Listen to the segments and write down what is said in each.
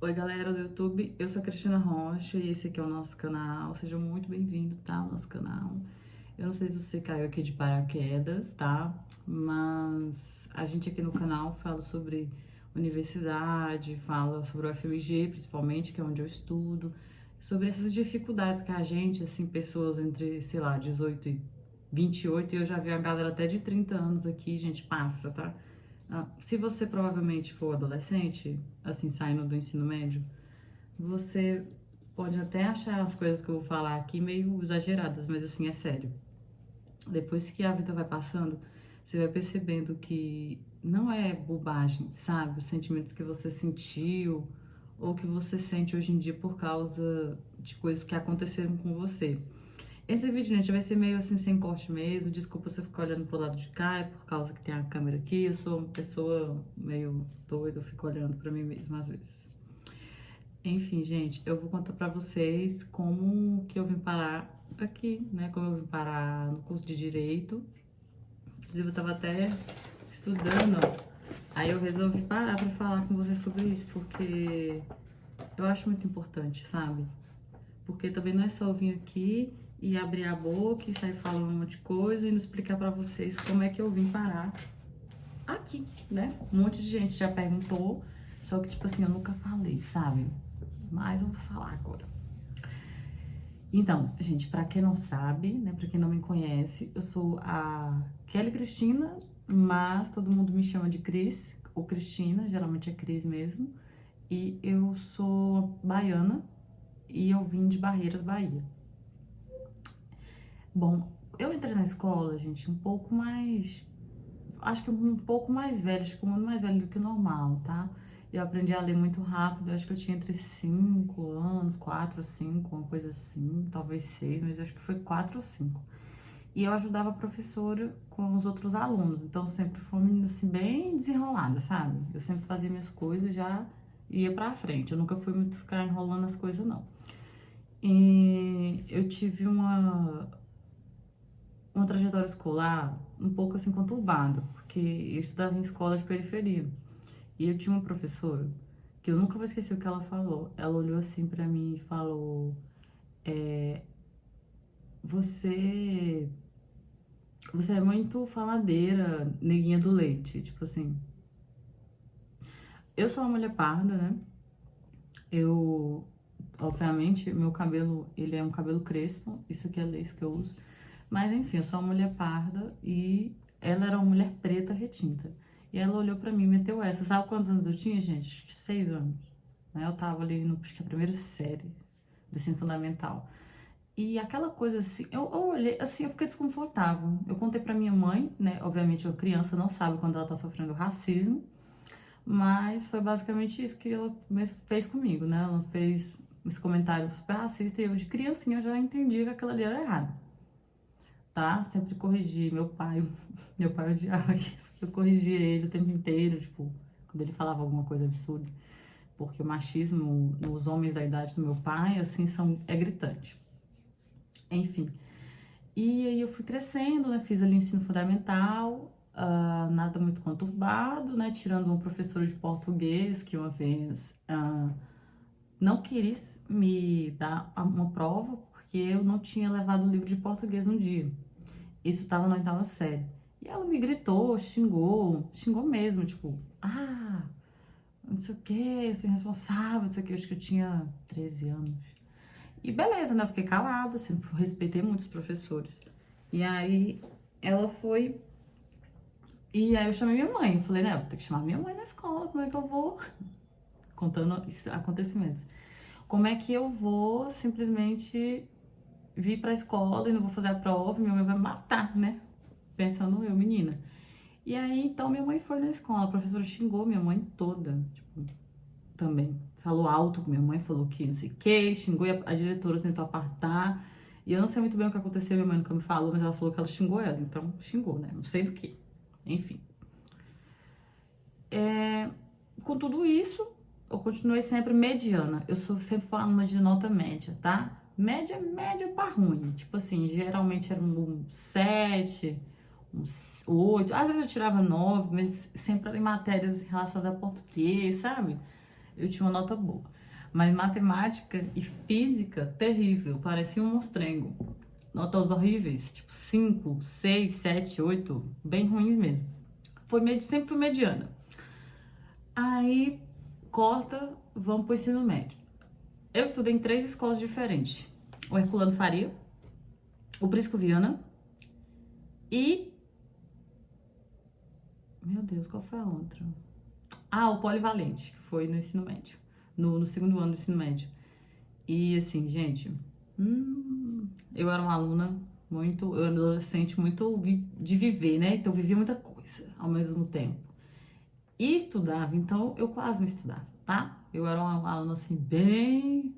Oi, galera do YouTube, eu sou a Cristina Rocha e esse aqui é o nosso canal. Seja muito bem-vindo, tá, ao nosso canal. Eu não sei se você caiu aqui de paraquedas, tá? Mas a gente aqui no canal fala sobre universidade, fala sobre o FMG, principalmente, que é onde eu estudo, sobre essas dificuldades que a gente, assim, pessoas entre, sei lá, 18 e 28, e eu já vi a galera até de 30 anos aqui, gente, passa, tá? Se você provavelmente for adolescente, assim, saindo do ensino médio, você pode até achar as coisas que eu vou falar aqui meio exageradas, mas assim, é sério. Depois que a vida vai passando, você vai percebendo que não é bobagem, sabe? Os sentimentos que você sentiu ou que você sente hoje em dia por causa de coisas que aconteceram com você. Esse vídeo, gente, vai ser meio assim, sem corte mesmo. Desculpa se eu ficar olhando pro lado de cá, é por causa que tem a câmera aqui. Eu sou uma pessoa meio doida, eu fico olhando pra mim mesma às vezes. Enfim, gente, eu vou contar pra vocês como que eu vim parar aqui, né? Como eu vim parar no curso de Direito. Inclusive, eu tava até estudando, aí eu resolvi parar pra falar com vocês sobre isso, porque eu acho muito importante, sabe? Porque também não é só eu vir aqui e abrir a boca e sair falando um monte de coisa e não explicar pra vocês como é que eu vim parar aqui, né? Um monte de gente já perguntou, só que, tipo assim, eu nunca falei, sabe? Mas eu vou falar agora. Então, gente, pra quem não sabe, né, pra quem não me conhece, eu sou a Kelly Cristina, mas todo mundo me chama de Cris, ou Cristina, geralmente é Cris mesmo. E eu sou baiana e eu vim de Barreiras, Bahia. Bom, eu entrei na escola, gente, um pouco mais. Acho que um pouco mais velha, acho que um ano mais velho do que o normal, tá? Eu aprendi a ler muito rápido, acho que eu tinha entre 5 anos, 4, 5, uma coisa assim, talvez 6, mas acho que foi 4 ou 5. E eu ajudava a professora com os outros alunos, então sempre foi uma menina assim, bem desenrolada, sabe? Eu sempre fazia minhas coisas e já ia pra frente, eu nunca fui muito ficar enrolando as coisas, não. E eu tive uma trajetória escolar um pouco assim conturbada, porque eu estudava em escola de periferia. E eu tinha uma professora que eu nunca vou esquecer o que ela falou. Ela olhou assim pra mim e falou: Você, você é muito faladeira, neguinha do leite. Tipo assim, eu sou uma mulher parda, né? Eu, obviamente, meu cabelo, ele é um cabelo crespo. Isso aqui é lace que eu uso. Mas enfim, eu sou uma mulher parda e ela era uma mulher preta retinta. E ela olhou pra mim e meteu essa. Sabe quantos anos eu tinha, gente? 6 anos. Né? Eu tava ali no, acho que a primeira série do ensino fundamental. E aquela coisa assim, eu olhei, assim, eu fiquei desconfortável. Eu contei pra minha mãe, né? Obviamente, a criança não sabe quando ela tá sofrendo racismo, mas foi basicamente isso que ela fez comigo, né? Ela fez esse comentário super racista e eu, de criancinha, eu já entendi que aquilo ali era errado, tá? Sempre corrigi meu pai, meu pai odiava isso. Eu corrigia ele o tempo inteiro, tipo, quando ele falava alguma coisa absurda, porque o machismo nos homens da idade do meu pai, assim, é gritante. Enfim. E aí eu fui crescendo, né? Fiz ali o ensino fundamental, nada muito conturbado, né? Tirando uma professora de português que uma vez não quis me dar uma prova porque eu não tinha levado o livro de português no dia. Isso estava na oitava série. E ela me gritou, xingou mesmo, tipo, não sei o que, eu sou irresponsável, não sei o que, eu acho que eu tinha 13 anos. E beleza, né? Eu fiquei calada, assim, respeitei muito os professores. E aí ela foi. E aí eu chamei minha mãe. Eu falei, né, eu vou ter que chamar minha mãe na escola, como é que eu vou? Contando acontecimentos. Como é que eu vou simplesmente vir pra escola e não vou fazer a prova? Minha mãe vai me matar, né? Pensando eu, menina. E aí, então, minha mãe foi na escola. A professora xingou minha mãe toda, tipo, também. Falou alto com minha mãe, falou que não sei o que, xingou e a diretora tentou apartar. E eu não sei muito bem o que aconteceu, minha mãe nunca me falou, mas ela falou que ela xingou ela, então xingou, né? Não sei do que. Enfim. Com tudo isso, eu continuei sempre mediana. Eu sou sempre falando de nota média, tá? Média, média pra ruim. Tipo assim, geralmente era um 7, uns 8. Às vezes eu tirava 9, mas sempre era em matérias relacionadas a português, sabe? eu tinha uma nota boa. Mas matemática e física, terrível, parecia um monstrengo. Notas horríveis, tipo 5, 6, 7, 8, bem ruins mesmo. Sempre fui mediana. Aí, corta, vamos pro ensino médio. Eu estudei em 3 escolas diferentes. O Herculano Faria, o Prisco Viana e... Meu Deus, qual foi a outra? Ah, o Polivalente, que foi no ensino médio. No segundo ano do ensino médio. E assim, gente... eu era uma aluna muito... Eu era adolescente muito de viver, né? Então eu vivia muita coisa ao mesmo tempo. E estudava, então eu quase não estudava, tá? Eu era uma aluna assim, bem...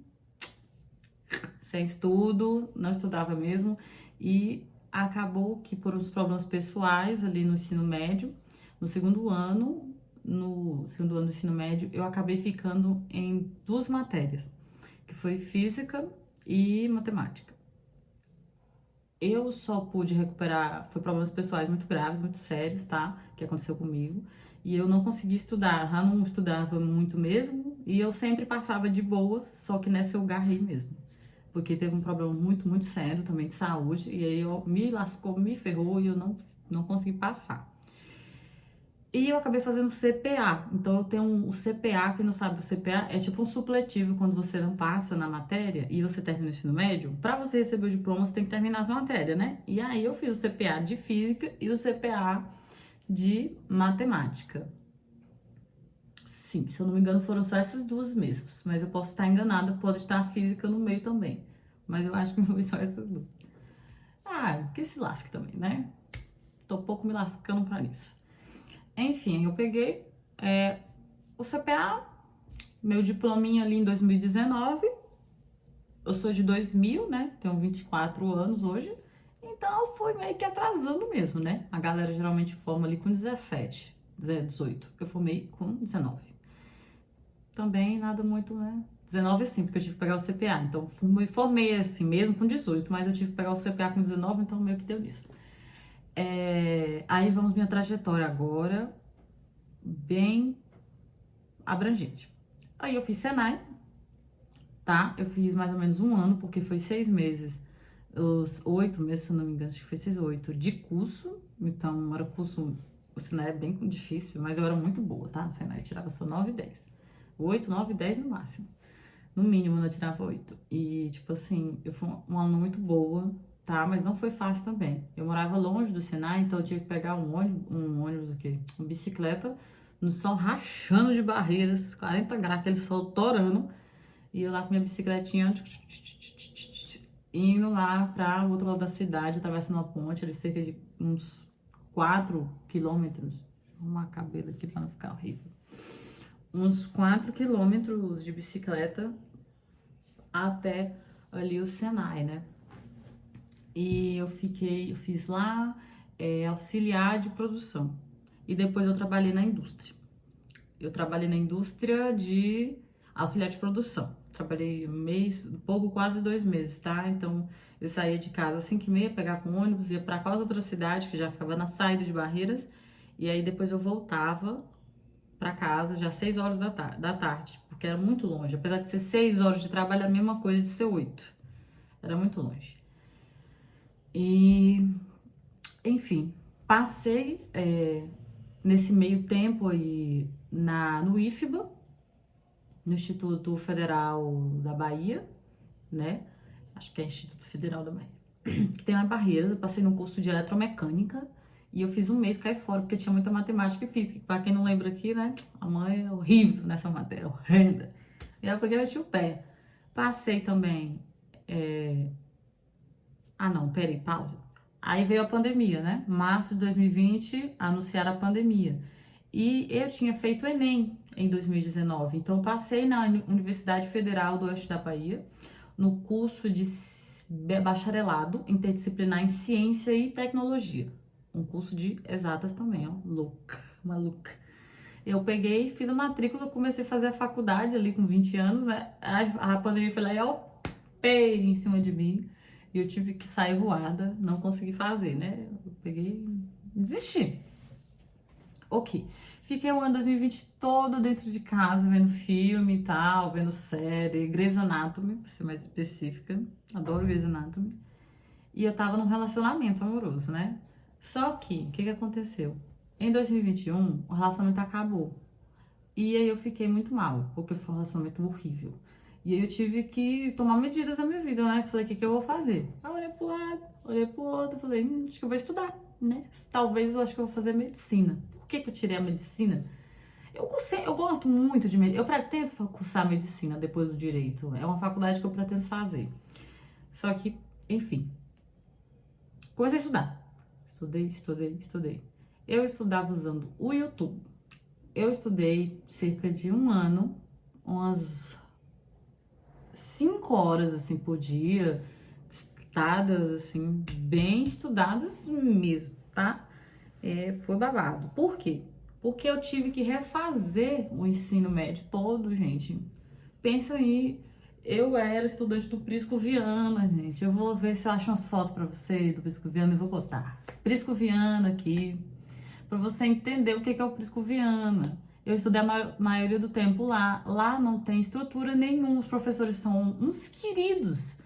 sem estudo, não estudava mesmo. E acabou que por uns problemas pessoais ali no ensino médio, no segundo ano do ensino médio, eu acabei ficando em 2 matérias, que foi física e matemática. Eu só pude recuperar, foi problemas pessoais muito graves, muito sérios, tá? Que aconteceu comigo. E eu não consegui estudar, já não estudava muito mesmo. E eu sempre passava de boas, só que nessa eu garrei mesmo. Porque teve um problema muito, muito sério também de saúde. E aí eu me lascou, me ferrou e eu não consegui passar. E eu acabei fazendo CPA. Então eu tenho o CPA, quem não sabe, o CPA é tipo um supletivo quando você não passa na matéria e você termina o ensino médio. Para você receber o diploma, você tem que terminar essa matéria, né? E aí eu fiz o CPA de física e o CPA de matemática. Sim, se eu não me engano, foram só essas 2 mesmas. Mas eu posso estar enganada, pode estar a física no meio também. Mas eu acho que foi só essas 2. Ah, que se lasque também, né? Tô pouco me lascando pra isso. Enfim, eu peguei o CPA, meu diplominha ali em 2019. Eu sou de 2000, né? Tenho 24 anos hoje. Então foi meio que atrasando mesmo, né? A galera geralmente forma ali com 17, 18. Eu formei com 19. Também nada muito, né? 19 assim, porque eu tive que pegar o CPA. Então formei assim mesmo com 18, mas eu tive que pegar o CPA com 19, então meio que deu nisso. Aí vamos minha trajetória agora, bem abrangente. Aí eu fiz Senai, tá? Eu fiz mais ou menos 1 ano, porque foi 6 meses, os 8 meses, se eu não me engano, acho que foi 6 ou 8 de curso. Então era curso, o Senai é bem difícil, mas eu era muito boa, tá? No Senai eu tirava só 9 e 10. 8, 9 e 10 no máximo. No mínimo eu tirava 8. E tipo assim, eu fui uma aluna muito boa, tá? Mas não foi fácil também. Eu morava longe do Senai, então eu tinha que pegar um ônibus, o quê? Uma bicicleta, no sol rachando de barreiras, 40 graus, aquele sol torando. E eu lá com minha bicicletinha, indo lá para o outro lado da cidade, atravessando uma ponte, ali cerca de uns 4 quilômetros. Vou arrumar cabelo aqui para não ficar horrível. Uns 4 quilômetros de bicicleta até ali o Senai, né? E eu fiz lá auxiliar de produção. E depois eu trabalhei na indústria. Eu trabalhei na indústria de auxiliar de produção. Trabalhei pouco, quase 2 meses, tá? Então eu saía de casa às 5h30, pegava um ônibus, ia para quase outra cidade, que já ficava na saída de Barreiras. E aí depois eu voltava para casa já às 6 horas da tarde, porque era muito longe. Apesar de ser 6 horas de trabalho, é a mesma coisa de ser 8. Era muito longe. E, enfim, passei nesse meio tempo aí no IFBA, no Instituto Federal da Bahia, né? Acho que é Instituto Federal da Bahia. Que tem lá em Barreiras. Eu passei num curso de eletromecânica e eu fiz 1 mês, caí fora, porque tinha muita matemática e física. Pra quem não lembra aqui, né? A mãe é horrível nessa matéria, horrenda. E aí eu peguei e meti o pé. Passei também. Ah, não, peraí, pausa. Aí veio a pandemia, né? Março de 2020, anunciaram a pandemia. E eu tinha feito o Enem em 2019. Então, eu passei na Universidade Federal do Oeste da Bahia, no curso de bacharelado interdisciplinar em ciência e tecnologia. Um curso de exatas também, ó. Louca, maluca. Eu peguei, fiz a matrícula, comecei a fazer a faculdade ali com 20 anos, né? A pandemia foi lá e ó, pei em cima de mim. E eu tive que sair voada, não consegui fazer, né? Eu peguei, desisti. Ok. Fiquei o ano 2020 todo dentro de casa, vendo filme e tal, vendo série, Grey's Anatomy, pra ser mais específica. Adoro Grey's Anatomy. E eu tava num relacionamento amoroso, né? Só que, o que aconteceu? Em 2021, o relacionamento acabou. E aí eu fiquei muito mal, porque foi um relacionamento horrível. E aí eu tive que tomar medidas na minha vida, né? Falei, o que que eu vou fazer? Aí eu olhei pro lado, olhei pro outro, falei, acho que eu vou estudar, né? Talvez eu acho que eu vou fazer medicina. Por que que eu tirei a medicina? Eu gosto muito de medicina. Eu pretendo cursar medicina depois do direito. É uma faculdade que eu pretendo fazer. Só que, enfim, comecei a estudar. Estudei. Eu estudava usando o YouTube. Eu estudei cerca de um ano, umas 5 horas assim por dia, estudadas assim, bem estudadas mesmo, tá? Foi babado. Por quê? Porque eu tive que refazer o ensino médio todo, gente. Pensa aí, eu era estudante do Prisco Viana, gente. Eu vou ver se eu acho umas fotos pra você do Prisco Viana e vou botar. Prisco Viana aqui, pra você entender o que é o Prisco Viana. Eu estudei a maioria do tempo lá. Lá não tem estrutura nenhuma, os professores são uns queridos.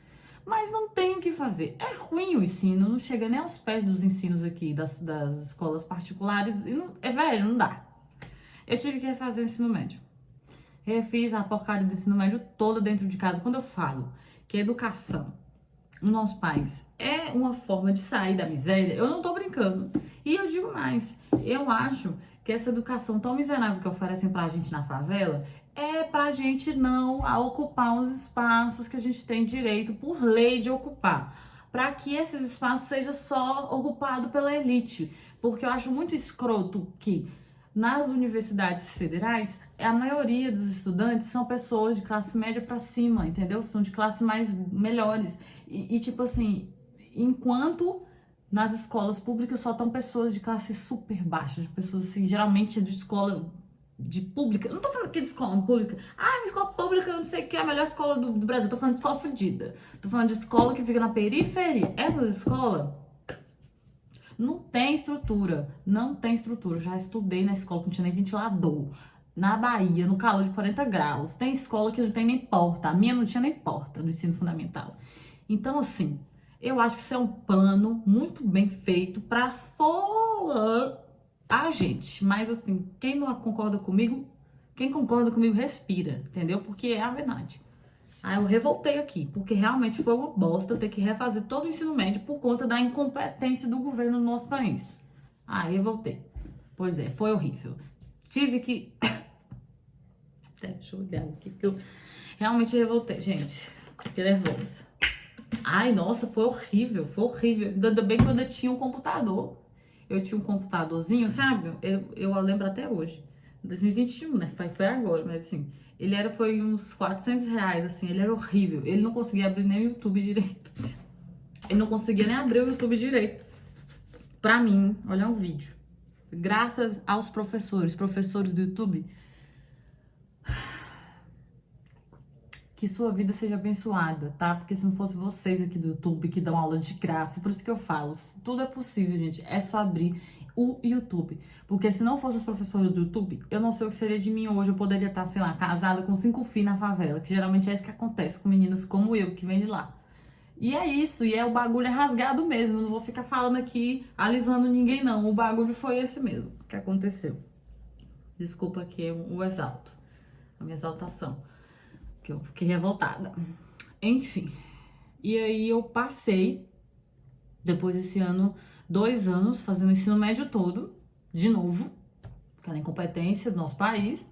Mas não tem o que fazer. É ruim o ensino, não chega nem aos pés dos ensinos aqui das escolas particulares. E não, velho, não dá. Eu tive que refazer o ensino médio. Refiz a porcaria do ensino médio toda dentro de casa. Quando eu falo que a educação no nosso país é uma forma de sair da miséria, eu não tô brincando. E eu digo mais, eu acho que essa educação tão miserável que oferecem pra gente na favela é pra gente não ocupar os espaços que a gente tem direito por lei de ocupar. Para que esses espaços sejam só ocupados pela elite. Porque eu acho muito escroto que nas universidades federais, a maioria dos estudantes são pessoas de classe média para cima, entendeu? São de classe mais melhores. Tipo assim, enquanto nas escolas públicas só estão pessoas de classe super baixa, de pessoas assim, geralmente de escola de pública. Eu não tô falando aqui de escola pública. Ah, escola pública, eu não sei o que é a melhor escola do Brasil. Eu tô falando de escola fodida. Tô falando de escola que fica na periferia. Essas escolas não tem estrutura, não tem estrutura. Eu já estudei na escola que não tinha nem ventilador. Na Bahia, no calor de 40 graus. Tem escola que não tem nem porta. A minha não tinha nem porta no ensino fundamental. Então, assim, eu acho que isso é um plano muito bem feito para forrar a gente. Mas, assim, quem não concorda comigo, quem concorda comigo respira, entendeu? Porque é a verdade. Aí eu revoltei aqui, porque realmente foi uma bosta ter que refazer todo o ensino médio por conta da incompetência do governo do nosso país. Aí revoltei. Pois é, foi horrível. Tive que... Deixa eu olhar aqui, porque eu realmente revoltei, gente. Fiquei nervosa. Ai, nossa, foi horrível, foi horrível. Ainda bem que eu ainda tinha um computador. Eu tinha um computadorzinho, sabe? Eu lembro até hoje. 2021, né? Foi agora, mas assim... Foi uns R$ 400, assim, ele era horrível. Ele não conseguia abrir nem o YouTube direito. Ele não conseguia nem abrir o YouTube direito. Pra mim, olha um vídeo. Graças aos professores do YouTube, que sua vida seja abençoada, tá? Porque se não fosse vocês aqui do YouTube que dão aula de graça, por isso que eu falo, tudo é possível, gente. É só abrir o YouTube. Porque se não fosse os professores do YouTube, eu não sei o que seria de mim hoje. Eu poderia estar, sei lá, casada com 5 filhos na favela, que geralmente é isso que acontece com meninas como eu, que vem de lá. E é isso, e o bagulho é rasgado mesmo. Eu não vou ficar falando aqui, alisando ninguém, não. O bagulho foi esse mesmo que aconteceu. Desculpa aqui o exalto, a minha exaltação, que eu fiquei revoltada. Enfim, e aí eu passei, depois desse ano, 2 anos fazendo o ensino médio todo, de novo, aquela incompetência do nosso país,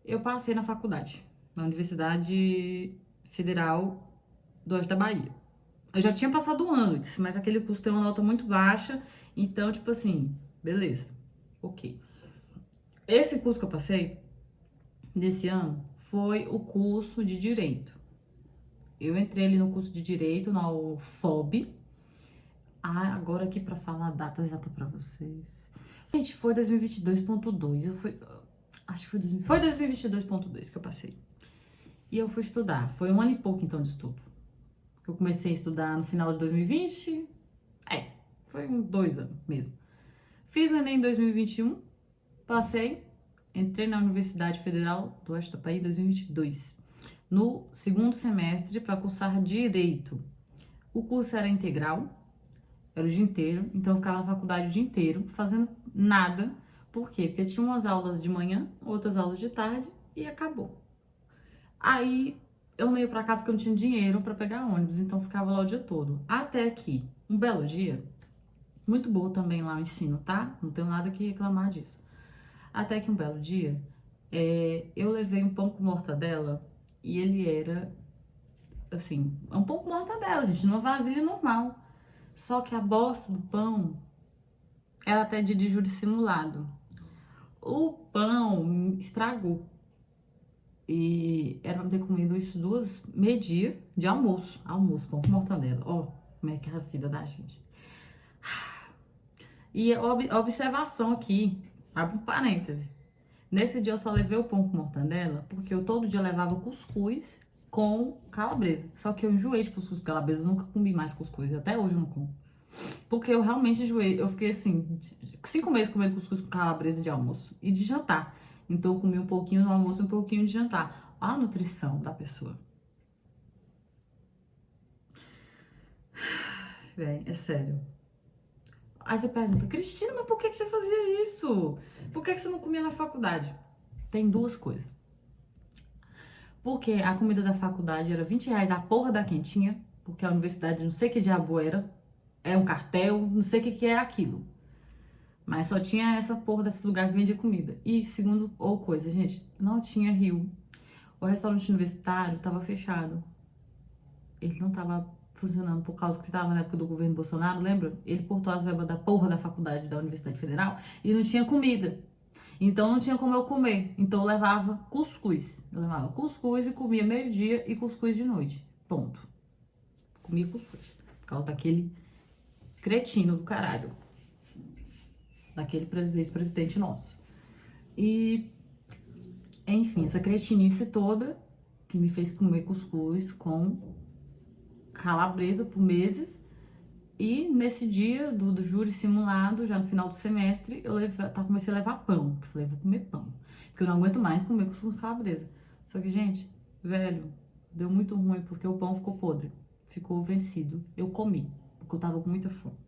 eu passei na faculdade, na Universidade Federal do Oeste da Bahia. Eu já tinha passado antes, mas aquele curso tem uma nota muito baixa, então, tipo assim, beleza, ok. Esse curso que eu passei, desse ano, foi o curso de Direito. Eu entrei ali no curso de Direito, na UFOB. Ah, agora aqui pra falar a data exata pra vocês. Gente, foi 2022.2. Acho que foi 2022.2 que eu passei. E eu fui estudar. Foi 1 ano e pouco, então, de estudo. Eu comecei a estudar no final de 2020. Foi 2 anos mesmo. Fiz o Enem em 2021. Passei. entrei na Universidade Federal do Oeste do País em 2022, no segundo semestre para cursar Direito. O curso era integral, era o dia inteiro, então eu ficava na faculdade o dia inteiro, fazendo nada. Por quê? Porque tinha umas aulas de manhã, outras aulas de tarde e acabou. Aí eu não ia pra casa porque eu não tinha dinheiro para pegar ônibus, então ficava lá o dia todo. Até que, um belo dia, muito boa também lá o ensino, tá? Não tenho nada que reclamar disso. Até que um belo dia, eu levei um pão com mortadela e ele era, assim, um pão com mortadela, gente, numa vasilha normal. Só que a bosta do pão era até de júri simulado. O pão estragou. E era pra ter comido isso meio-dia de almoço. Almoço, pão com mortadela. Ó, como é que é a vida da gente. E observação aqui, abre um parêntese. Nesse dia eu só levei o pão com mortadela porque eu todo dia levava cuscuz com calabresa. Só que eu enjoei de cuscuz com calabresa, nunca comi mais cuscuz, até hoje eu não como. Porque eu realmente enjoei, eu fiquei assim, 5 meses comendo cuscuz com calabresa de almoço e de jantar. Então eu comi um pouquinho no almoço e um pouquinho de jantar. Olha a nutrição da pessoa. Véi, é sério. Aí você pergunta, Cristina, mas por que você fazia isso? Por que você não comia na faculdade? Tem duas coisas. Porque a comida da faculdade era R$ 20 a porra da quentinha, porque a universidade não sei que diabo era, é um cartel, não sei o que é aquilo. Mas só tinha essa porra desse lugar que vendia comida. E segundo, ou coisa, gente, não tinha rio. O restaurante universitário tava fechado. Ele não tava funcionando por causa que tava na época do governo Bolsonaro, lembra? Ele cortou as verbas da porra da faculdade da Universidade Federal e não tinha comida. Então não tinha como eu comer. Então eu levava cuscuz. Eu levava cuscuz e comia meio-dia e cuscuz de noite. Ponto. Comia cuscuz. Por causa daquele cretino do caralho. Daquele ex-presidente nosso. E, enfim, essa cretinice toda que me fez comer cuscuz com calabresa por meses. E nesse dia do júri simulado, já no final do semestre, comecei a levar pão. Que eu falei, vou comer pão. Porque eu não aguento mais comer cuscuz com calabresa. Só que, gente, velho, deu muito ruim porque o pão ficou podre. Ficou vencido. Eu comi, porque eu tava com muita fome.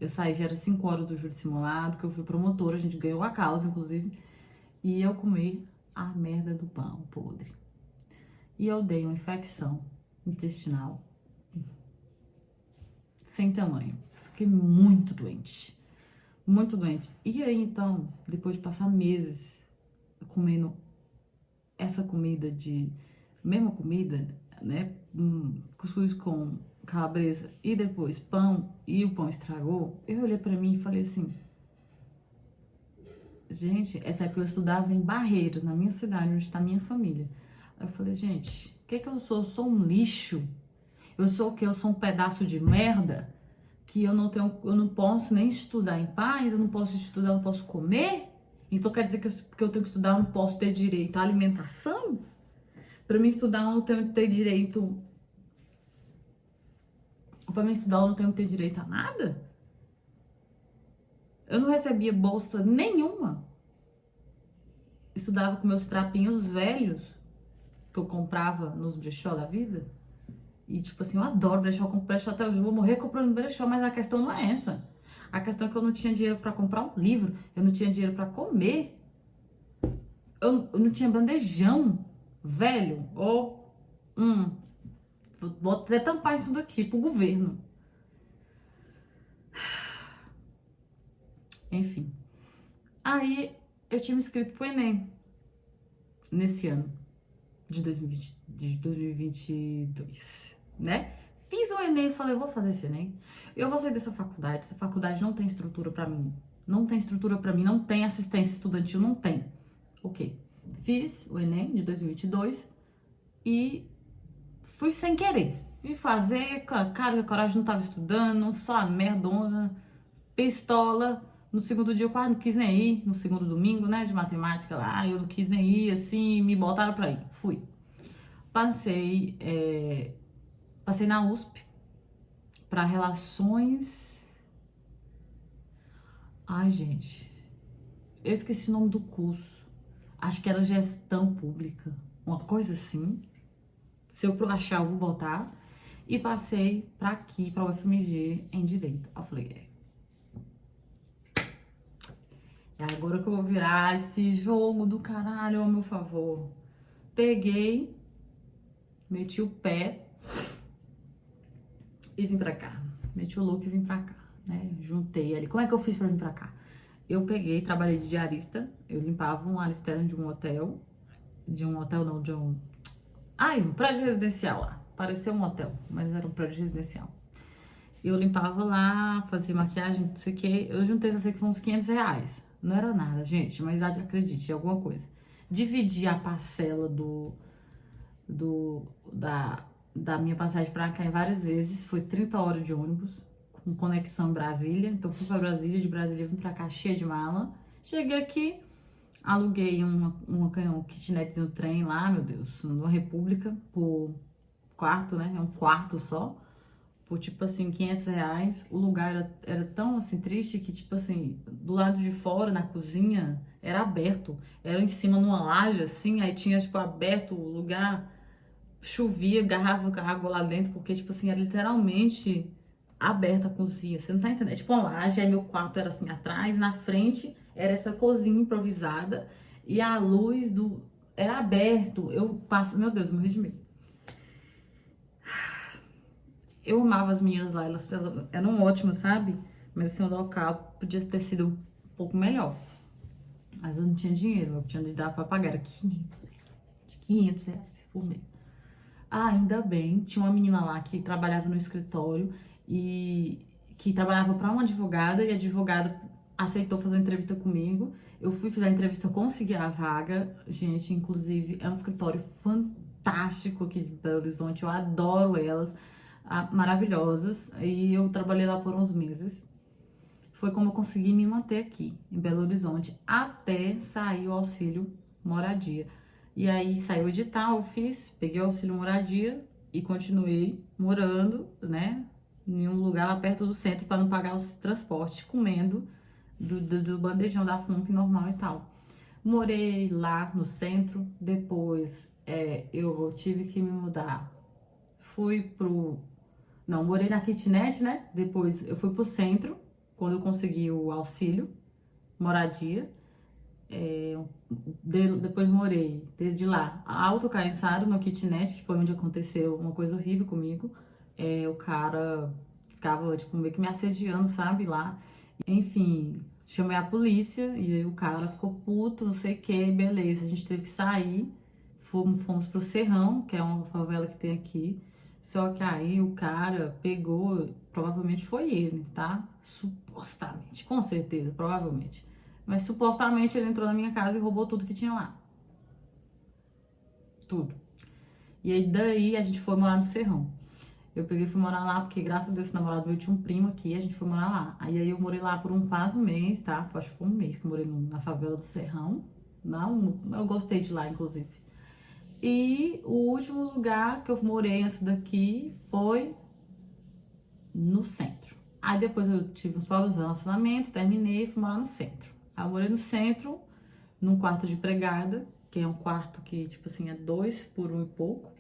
Eu saí, já era 5 horas do júri simulado, que eu fui promotora, a gente ganhou a causa, inclusive. E eu comi a merda do pão podre. E eu dei uma infecção intestinal sem tamanho. Fiquei muito doente. Muito doente. E aí, então, depois de passar meses comendo essa comida mesma comida, né? Cuscuz com calabresa e depois pão e o pão estragou, eu olhei pra mim e falei assim, gente, essa época eu estudava em Barreiros, na minha cidade, onde está a minha família. Aí eu falei, gente, o que que eu sou? Eu sou um lixo? Eu sou o quê? Eu sou um pedaço de merda? Que eu não posso nem estudar em paz, eu não posso estudar, eu não posso comer? Então quer dizer que porque eu tenho que estudar, eu não posso ter direito à alimentação? Para mim estudar, eu não tenho que ter direito... Para mim estudar, eu não tenho que ter direito a nada? Eu não recebia bolsa nenhuma. Estudava com meus trapinhos velhos que eu comprava nos brechó da vida. E tipo assim, eu adoro brechó, eu compro brechó até hoje, eu vou morrer comprando brechó, mas a questão não é essa. A questão é que eu não tinha dinheiro pra comprar um livro, eu não tinha dinheiro pra comer. Eu não tinha bandejão, velho, ou vou até tampar isso daqui pro governo. Enfim. Aí eu tinha me inscrito pro Enem nesse ano de 2022, né? Fiz o Enem e falei, eu vou fazer esse Enem. Eu vou sair dessa faculdade. Essa faculdade não tem estrutura pra mim. Não tem estrutura pra mim, não tem assistência estudantil, não tem. Ok. Fiz o Enem de 2022 e fui sem querer. Fui fazer, cara, a coragem não tava estudando, só a merdona, pistola. No segundo dia eu quase não quis nem ir, no segundo domingo, né, de matemática lá, eu não quis nem ir, assim, me botaram pra ir. Fui. Passei na USP para relações. Ai, gente. Eu esqueci o nome do curso. Acho que era gestão pública. Uma coisa assim. Se eu achar, eu vou botar. E passei pra aqui, pra UFMG, em Direito. Eu falei, é agora que eu vou virar esse jogo do caralho ao meu favor. Peguei, meti o pé e vim pra cá. Meti o louco e vim pra cá, né? Juntei ali. Como é que eu fiz pra vir pra cá? Eu peguei, trabalhei de diarista. Eu limpava um área externa de um hotel. De um hotel, não, de um... Ai, um prédio residencial lá. Parecia um hotel, mas era um prédio residencial. Eu limpava lá, fazia maquiagem, não sei o que. Eu juntei, eu sei que foi uns R$ 500. Não era nada, gente, mas acredite, alguma coisa. Dividi a parcela da minha passagem pra cá em várias vezes. Foi 30 horas de ônibus, com conexão em Brasília. Então fui pra Brasília, de Brasília vim pra cá cheia de mala. Cheguei aqui, aluguei um kitnet no trem lá, meu Deus, numa república, por quarto, né? É um quarto só. Por, tipo assim, R$ 500. O lugar era tão, assim, triste que, tipo assim, do lado de fora, na cozinha, era aberto. Era em cima numa laje, assim, aí tinha, tipo, aberto o lugar, chovia, garrafa água lá dentro, porque, tipo assim, era literalmente aberta a cozinha. Você não tá entendendo? É tipo uma laje, aí meu quarto era assim atrás, na frente era essa cozinha improvisada e a luz do... era aberto. Eu passo... Meu Deus, eu morri de medo. Eu amava as meninas lá, elas eram ótimas, sabe? Mas assim, o local podia ter sido um pouco melhor. Mas eu não tinha dinheiro, eu tinha de dar pra pagar. Era R$ 500 por mês. Ah, ainda bem, tinha uma menina lá que trabalhava no escritório e que trabalhava para uma advogada e a advogada aceitou fazer uma entrevista comigo. Eu fui fazer a entrevista, consegui a vaga. Gente, inclusive, é um escritório fantástico aqui de Belo Horizonte, eu adoro elas. Maravilhosas, e eu trabalhei lá por uns meses. Foi como eu consegui me manter aqui em Belo Horizonte até sair o auxílio moradia. E aí saiu o edital, eu peguei o auxílio moradia e continuei morando, né, em um lugar lá perto do centro para não pagar os transportes, comendo do bandejão da FUNP normal e tal. Morei lá no centro, depois eu tive que me mudar. Fui pro Não, morei na kitnet, né? Depois eu fui pro centro, quando eu consegui o auxílio, moradia. Depois morei, desde lá, Alto Caiçara, no kitnet, que foi onde aconteceu uma coisa horrível comigo. O cara ficava, tipo, meio que me assediando, sabe, lá. Enfim, chamei a polícia e aí o cara ficou puto, não sei o que, beleza. A gente teve que sair, fomos pro Serrão, que é uma favela que tem aqui. Só que aí o cara pegou, provavelmente foi ele, tá? Supostamente, com certeza, provavelmente. Mas supostamente ele entrou na minha casa e roubou tudo que tinha lá. Tudo. E aí daí a gente foi morar no Serrão. Eu peguei e fui morar lá, porque graças a Deus esse namorado meu tinha um primo aqui, a gente foi morar lá. Aí eu morei lá por quase um mês, tá? Acho que foi um mês que eu morei na favela do Serrão. Não, eu gostei de lá, inclusive. E o último lugar que eu morei antes daqui foi no centro. Aí depois eu tive uns problemas de relacionamento, terminei e fui morar no centro. Aí eu morei no centro, num quarto de empregada, que é um quarto que, tipo assim, é 2 por 1 e pouco.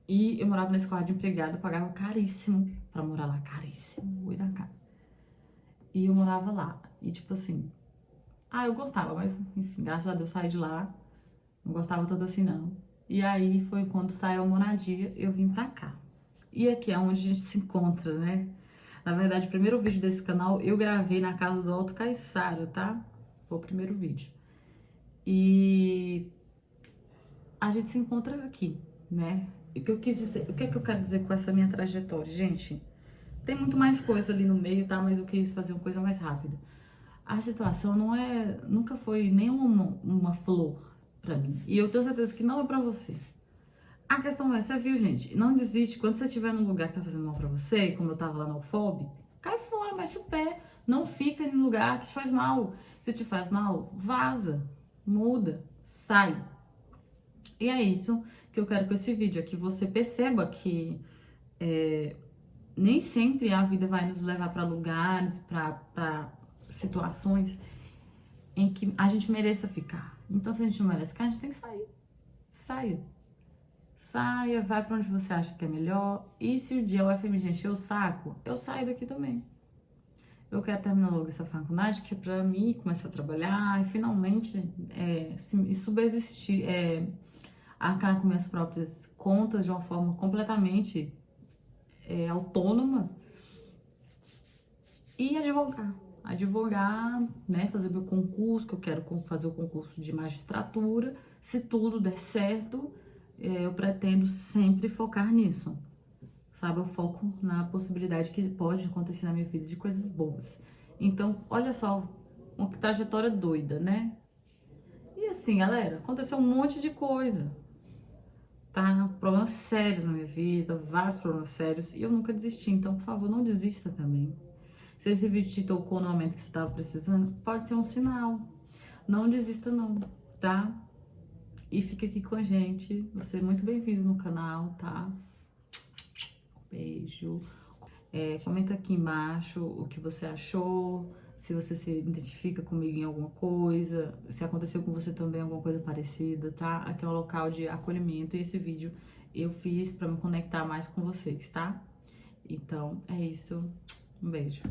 E eu morava nesse quarto de empregada, eu pagava caríssimo pra morar lá, caríssimo, oi da cara. E eu morava lá, e tipo assim, eu gostava, mas enfim, graças a Deus saí de lá, não gostava tanto assim não. E aí foi quando saiu a moradia, eu vim pra cá. E aqui é onde a gente se encontra, né? Na verdade, o primeiro vídeo desse canal eu gravei na casa do Alto Caiçara, tá? Foi o primeiro vídeo. E a gente se encontra aqui, né? O que eu quis dizer, o que é que eu quero dizer com essa minha trajetória? Gente, tem muito mais coisa ali no meio, tá? Mas eu quis fazer uma coisa mais rápida. A situação nunca foi nenhuma uma flor pra mim. E eu tenho certeza que não é pra você. A questão é, você viu, gente? Não desiste. Quando você estiver num lugar que tá fazendo mal pra você, como eu tava lá na UFOB, cai fora, mete o pé. Não fica em lugar que te faz mal. Se te faz mal, vaza, muda, sai. E é isso que eu quero com esse vídeo, é que você perceba que nem sempre a vida vai nos levar pra lugares, pra situações em que a gente mereça ficar. Então, se a gente não merece ficar, a gente tem que sair. Saia. Saia, vai pra onde você acha que é melhor. E se o dia o FMG encher o saco, eu saio daqui também. Eu quero terminar logo essa faculdade, que é pra mim começar a trabalhar e finalmente subsistir, arcar com minhas próprias contas de uma forma completamente autônoma e advogar, né, fazer meu concurso, que eu quero fazer o concurso de magistratura. Se tudo der certo, eu pretendo sempre focar nisso, sabe? Eu foco na possibilidade que pode acontecer na minha vida de coisas boas. Então, olha só, uma trajetória doida, né? E assim, galera, aconteceu um monte de coisa, tá? Problemas sérios na minha vida, vários problemas sérios, e eu nunca desisti. Então, por favor, não desista também. Se esse vídeo te tocou no momento que você estava precisando, pode ser um sinal. Não desista não, tá? E fica aqui com a gente. Você é muito bem-vindo no canal, tá? Beijo. Comenta aqui embaixo o que você achou, se você se identifica comigo em alguma coisa, se aconteceu com você também alguma coisa parecida, tá? Aqui é um local de acolhimento e esse vídeo eu fiz para me conectar mais com vocês, tá? Então, é isso. Um beijo.